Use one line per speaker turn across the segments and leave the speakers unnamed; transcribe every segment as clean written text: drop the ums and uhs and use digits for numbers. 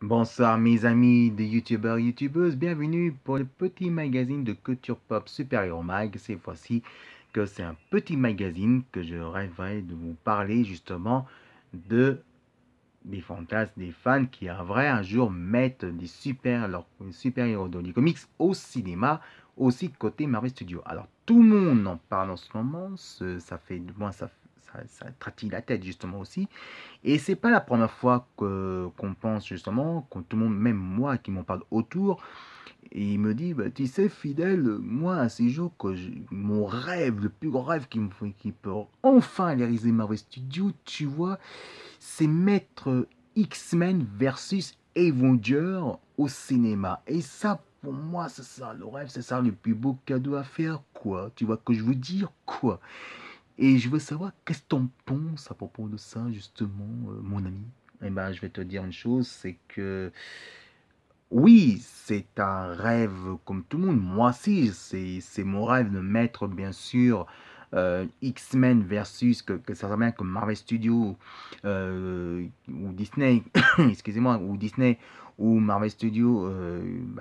Bonsoir mes amis de youtubeurs et youtubeuses, bienvenue pour le petit magazine de culture pop Super Hero Mag. Cette fois-ci que c'est un petit magazine que je rêverais de vous parler justement de des fantasmes, des fans qui aimeraient un jour mettre leurs super-héros dans les comics au cinéma, aussi côté Marvel Studios. Alors tout le monde en parle en ce moment, ça fait du moins ça tratille la tête justement aussi. Et c'est pas la première fois qu'on pense justement, quand tout le monde, même moi qui m'en parle autour, et il me dit, bah, tu sais, fidèle, moi, à ces jours, mon rêve, le plus grand rêve qui peut enfin réaliser Marvel Studios, tu vois, c'est mettre X-Men versus Avenger au cinéma. Et ça, pour moi, c'est ça le rêve, c'est ça le plus beau cadeau à faire, quoi. Tu vois que je veux dire, quoi. Et je veux savoir qu'est-ce que t'en penses à propos de ça, justement, mon ami. Eh ben, je vais te dire une chose, c'est que oui, c'est un rêve comme tout le monde. Moi aussi, c'est mon rêve de mettre, bien sûr, X-Men versus, que ça soit bien comme Marvel Studios ou Disney, excusez-moi, ou Disney ou Marvel Studios,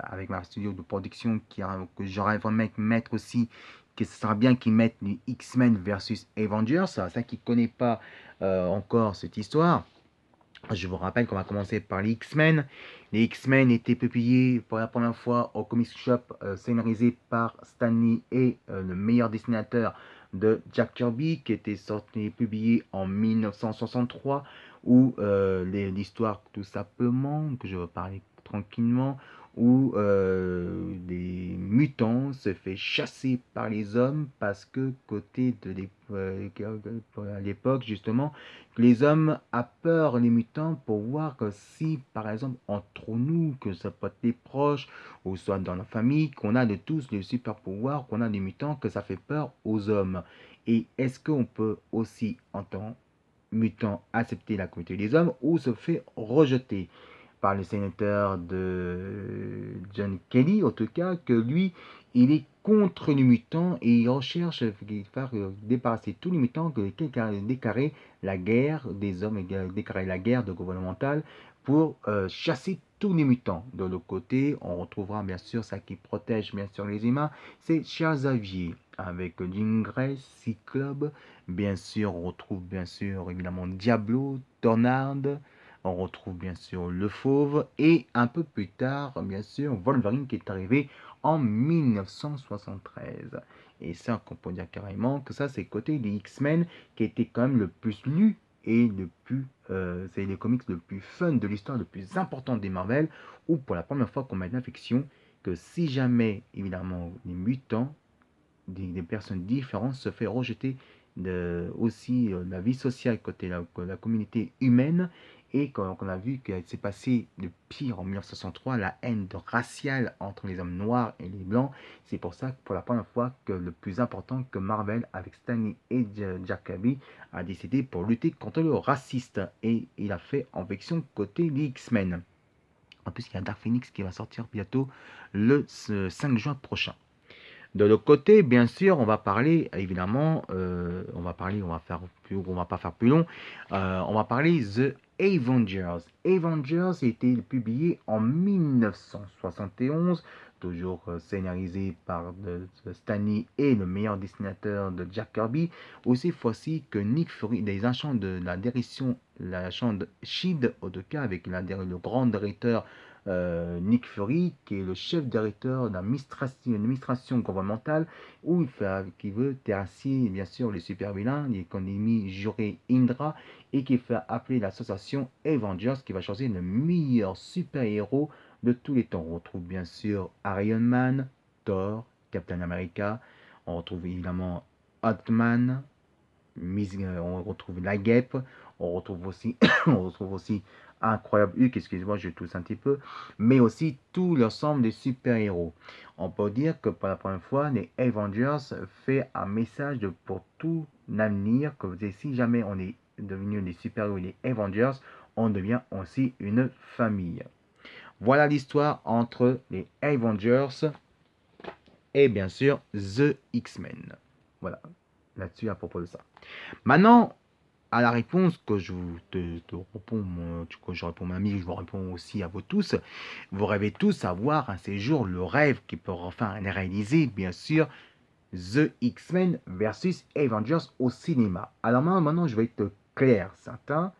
avec Marvel Studios de production que j'aurais vraiment mettre aussi, que ce sera bien qu'ils mettent les X-Men versus Avengers. Ça qui ne connaît pas encore cette histoire. Je vous rappelle qu'on va commencer par les X-Men. Les X-Men étaient publiés pour la première fois au Comic Shop, scénarisé par Stanley et le meilleur dessinateur de Jack Kirby, qui était sorti publié en 1963, où l'histoire tout simplement, que je vais parler tranquillement, où des mutants se fait chasser par les hommes parce que côté de à l'époque justement, les hommes a peur les mutants pour voir que si, par exemple, entre nous, que ce soit des proches ou soit dans la famille, qu'on a de tous les super pouvoirs, qu'on a des mutants, que ça fait peur aux hommes. Et est-ce qu'on peut aussi, en tant que mutant, accepter la communauté des hommes ou se fait rejeter par le sénateur de John Kelly, en tout cas, que lui, il est contre les mutants et il recherche à faire débarrasser tous les mutants, que déclarer la guerre des hommes, déclarer la guerre de gouvernementale pour chasser tous les mutants. De l'autre côté, on retrouvera bien sûr ça qui protège bien sûr les humains, c'est Charles Xavier avec Jean Grey, Cyclope, bien sûr, on retrouve bien sûr évidemment Diablo, Tornard, on retrouve bien sûr le Fauve et un peu plus tard, bien sûr, Wolverine qui est arrivé en 1973. Et ça, on peut dire carrément que ça, c'est côté des X-Men qui était quand même le plus lu et le plus, c'est les comics le plus fun de l'histoire, le plus important des Marvel, où pour la première fois qu'on met l'infection que si jamais, évidemment, les mutants, des personnes différentes, se fait rejeter aussi la vie sociale côté la communauté humaine, et qu'on a vu que s'est passé le pire en 1963, la haine raciale entre les hommes noirs et les blancs. C'est pour ça que pour la première fois que le plus important que Marvel avec Stanley et Jack Kirby a décidé pour lutter contre le raciste, et il a fait en version côté des X-Men. En plus, il y a Dark Phoenix qui va sortir bientôt le 5 juin prochain. De l'autre côté, bien sûr, on va parler, évidemment, on va pas faire plus long, on va parler The Avengers. Avengers a été publié en 1971, toujours scénarisé par Stanley et le meilleur dessinateur de Jack Kirby. Aussi fois-ci que Nick Fury, des agents de la direction, l'agent de SHIELD, au tout cas avec le grand directeur Nick Fury, qui est le chef directeur d'une administration gouvernementale, qui veut terrasser bien sûr les super vilains, l'économie jurée Indra, et qui fait appeler l'association Avengers, qui va choisir le meilleur super-héros de tous les temps. On retrouve bien sûr Iron Man, Thor, Captain America, on retrouve évidemment Ant-Man, on retrouve la guêpe, on retrouve aussi, on retrouve aussi Incroyable Hulk, excusez-moi, je tousse un petit peu, mais aussi tout l'ensemble des super-héros. On peut dire que pour la première fois, les Avengers fait un message pour tout l'avenir, que si jamais on est devenu des super-héros et des Avengers, on devient aussi une famille. Voilà l'histoire entre les Avengers et bien sûr The X-Men. Voilà, là-dessus à propos de ça. Maintenant, à la réponse que je te réponds, que je réponds à Mamie, je vous réponds aussi à vous tous. Vous rêvez tous avoir un séjour, le rêve qui peut enfin réaliser, bien sûr, The X-Men versus Avengers au cinéma. Alors maintenant, je vais être clair, certain.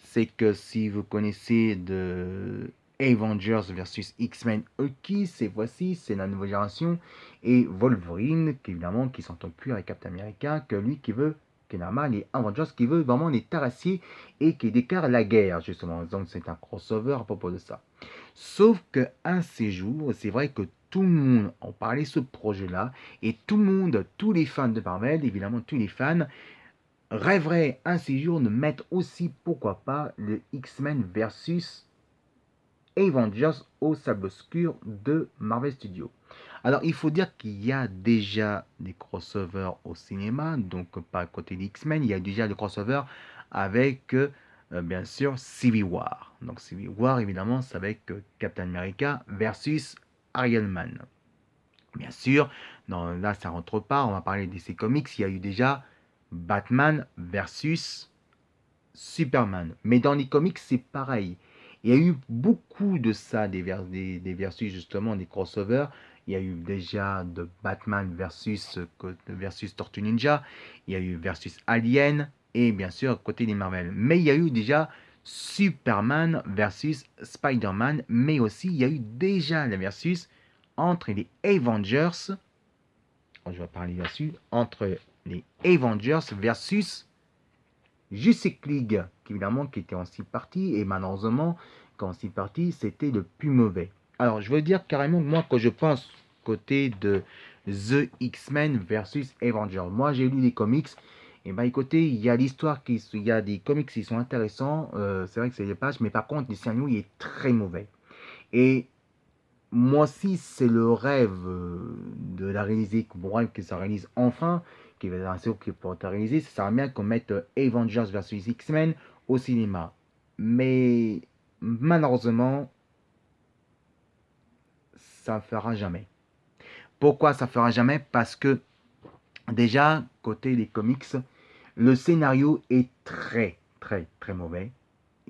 C'est que si vous connaissez de Avengers versus X-Men, qui cette fois-ci, c'est la nouvelle génération, et Wolverine, qui évidemment, qui s'entend plus avec Captain America, que lui qui veut, qui est normal, les Avengers qui veut vraiment les terrassiers et qui déclare la guerre, justement. Donc c'est un crossover à propos de ça. Sauf qu'un séjour, c'est vrai que tout le monde en parlait ce projet-là, et tout le monde, tous les fans de Marvel, évidemment tous les fans, rêverait un séjour de mettre aussi, pourquoi pas, le X-Men versus Avengers au sable obscur de Marvel Studios. Alors, il faut dire qu'il y a déjà des crossovers au cinéma, donc pas à côté des X-Men, il y a déjà des crossovers avec, bien sûr, Civil War. Donc, Civil War, évidemment, c'est avec Captain America versus Iron Man. Bien sûr, là, ça rentre pas, on va parler de ces comics, il y a eu déjà Batman versus Superman. Mais dans les comics, c'est pareil. Il y a eu beaucoup de ça, des versus justement, des crossovers. Il y a eu déjà de Batman versus Tortue Ninja. Il y a eu versus Alien. Et bien sûr, côté des Marvel. Mais il y a eu déjà Superman versus Spider-Man. Mais aussi, il y a eu déjà la versus entre les Avengers. Je vais parler là-dessus. Entre les Avengers versus Justice League, évidemment, qui était en 6 parties, et malheureusement, quand 6 parties, c'était le plus mauvais. Alors, je veux dire carrément, moi, que je pense côté de The X-Men versus Avengers. Moi, j'ai lu les comics, et bah écoutez, il y a l'histoire, il y a des comics qui sont intéressants, c'est vrai que c'est des pages, mais par contre, le scénario, il est très mauvais. Et moi aussi, c'est le rêve de la réaliser, mon rêve que ça réalise enfin, qui va être un série qui pourra être réalisé. Ça serait bien qu'on mette Avengers vs X-Men au cinéma. Mais malheureusement, ça ne fera jamais. Pourquoi ça ne fera jamais? Parce que déjà, côté des comics, le scénario est très, très, très mauvais.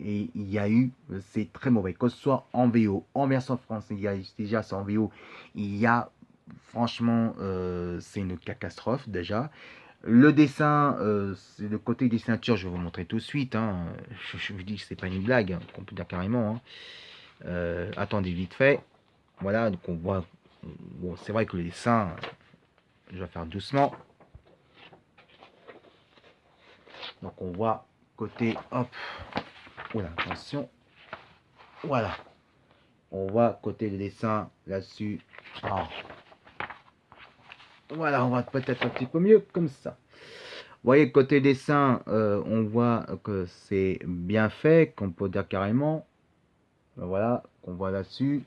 Et il y a eu, c'est très mauvais, que ce soit en VO, en version française, il y a déjà c'est en VO, il y a, franchement, c'est une catastrophe déjà. Le dessin, c'est le côté des ceintures, je vais vous montrer tout de suite, hein. Je vous dis que c'est pas une blague, hein, qu'on peut dire carrément, hein. Attendez vite fait, voilà, donc on voit, bon, c'est vrai que le dessin, je vais faire doucement, donc on voit côté, hop, voilà, attention, voilà. On voit côté des dessins là-dessus. Oh. Voilà, on va peut-être un petit peu mieux comme ça. Vous voyez, côté dessin, on voit que c'est bien fait, qu'on peut dire carrément. Voilà, qu'on voit là-dessus.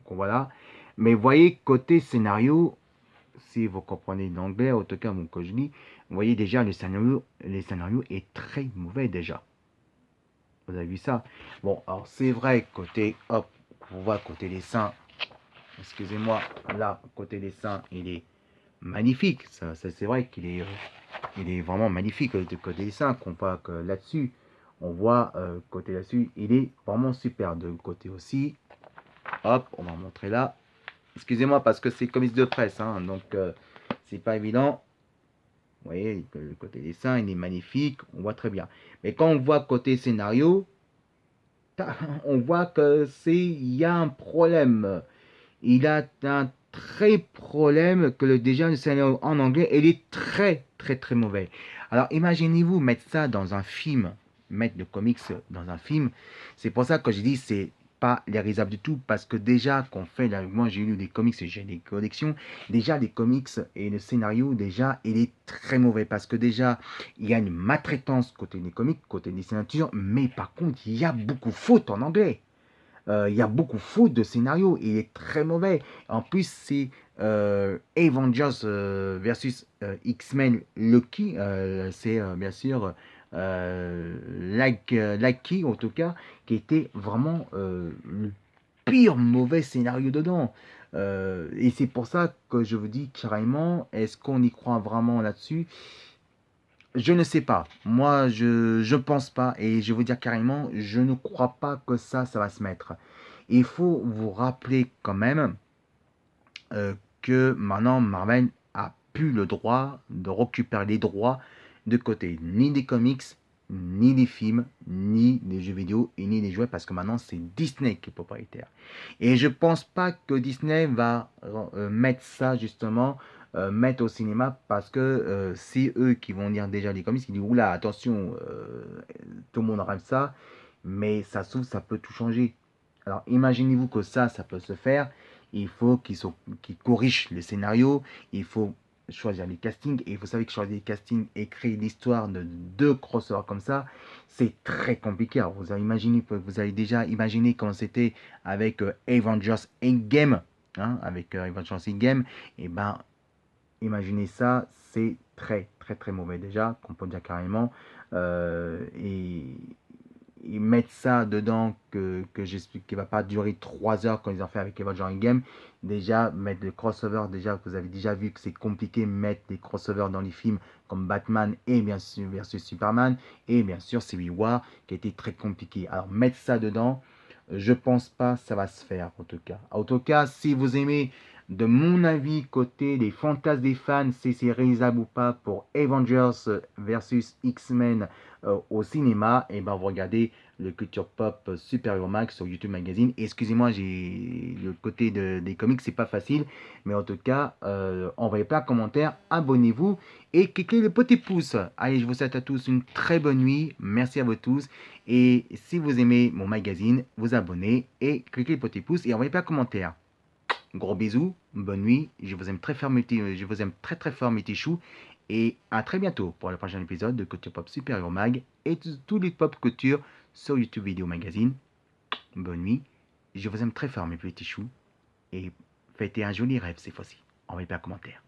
Qu'on voit là. Mais vous voyez, côté scénario, si vous comprenez l'anglais, en tout cas, mon que je lis, vous voyez déjà, le scénario est très mauvais déjà. Vous avez vu ça? Bon, alors c'est vrai, côté, hop, on voit côté dessin, excusez-moi, là, côté dessin, il est magnifique. Ça c'est vrai qu'il est, il est vraiment magnifique le côté dessin. Qu'on voit que là-dessus, on voit côté là-dessus, il est vraiment super. De côté aussi, hop, on va montrer là. Excusez-moi parce que c'est comics de presse, hein, donc c'est pas évident. Vous voyez, le côté dessin, il est magnifique, on voit très bien. Mais quand on voit côté scénario, on voit que il y a un problème. Il a un très problème que déjà le scénario en anglais, il est très très très mauvais. Alors imaginez-vous mettre ça dans un film, mettre le comics dans un film. C'est pour ça que je dis c'est pas réalisable du tout parce que déjà qu'on fait là, moi j'ai lu des comics et j'ai des collections, déjà les comics et le scénario déjà il est très mauvais parce que déjà il y a une maltraitance côté des comics, côté des signatures, mais par contre il y a beaucoup de fautes en anglais. Il y a beaucoup de fautes de scénario. Il est très mauvais. En plus, c'est Avengers versus X-Men Lucky. C'est bien sûr Lucky, en tout cas, qui était vraiment le pire mauvais scénario dedans. Et c'est pour ça que je vous dis carrément, est-ce qu'on y croit vraiment là-dessus? Je ne sais pas. Moi, je pense pas. Et je vais vous dire carrément, je ne crois pas que ça va se mettre. Il faut vous rappeler quand même euh, que maintenant Marvel a plus le droit de récupérer les droits de côté ni des comics, ni des films, ni des jeux vidéo et ni des jouets parce que maintenant c'est Disney qui est propriétaire. Et je pense pas que Disney va mettre ça justement mettre au cinéma parce que c'est eux qui vont lire déjà les comics, ils disent oula attention tout le monde rêve ça mais ça s'ouvre ça peut tout changer. Alors imaginez-vous que ça peut se faire. Il faut qu'ils corrigent le scénario, il faut choisir les castings, et vous savez que choisir les castings et créer l'histoire de deux crossovers comme ça, c'est très compliqué. Alors, vous avez déjà imaginé comment c'était avec Avengers Endgame, hein, avec Avengers Endgame, et ben imaginez ça, c'est très très très mauvais déjà, qu'on peut dire carrément, et ils mettent ça dedans que j'explique qui va pas durer 3 heures quand ils ont fait avec Avengers Endgame. Déjà, mettre des crossovers, déjà, vous avez déjà vu que c'est compliqué mettre des crossovers dans les films comme Batman et bien sûr versus Superman et bien sûr Civil War qui a été très compliqué. Alors, mettre ça dedans, je pense pas que ça va se faire en tout cas. En tout cas, si vous aimez, de mon avis, côté des fantasmes des fans, si c'est réalisable ou pas pour Avengers versus X-Men au cinéma, et ben vous regardez le Culture Pop Super Hero Max sur YouTube Magazine. Excusez-moi, j'ai le côté des comics, c'est pas facile, mais en tout cas, envoyez plein de commentaires, abonnez-vous et cliquez le petit pouce. Allez, je vous souhaite à tous une très bonne nuit. Merci à vous tous. Et si vous aimez mon magazine, vous abonnez et cliquez le petit pouce et envoyez plein de commentaires. Gros bisous, bonne nuit, je vous aime très fort, je vous aime très très fort mes petits choux, et à très bientôt pour le prochain épisode de Culture Pop Super Hero Mag et tous les pop culture sur YouTube Vidéo Magazine. Bonne nuit, je vous aime très fort mes petits choux, et faites un joli rêve cette fois-ci. Envoyez pas un commentaire.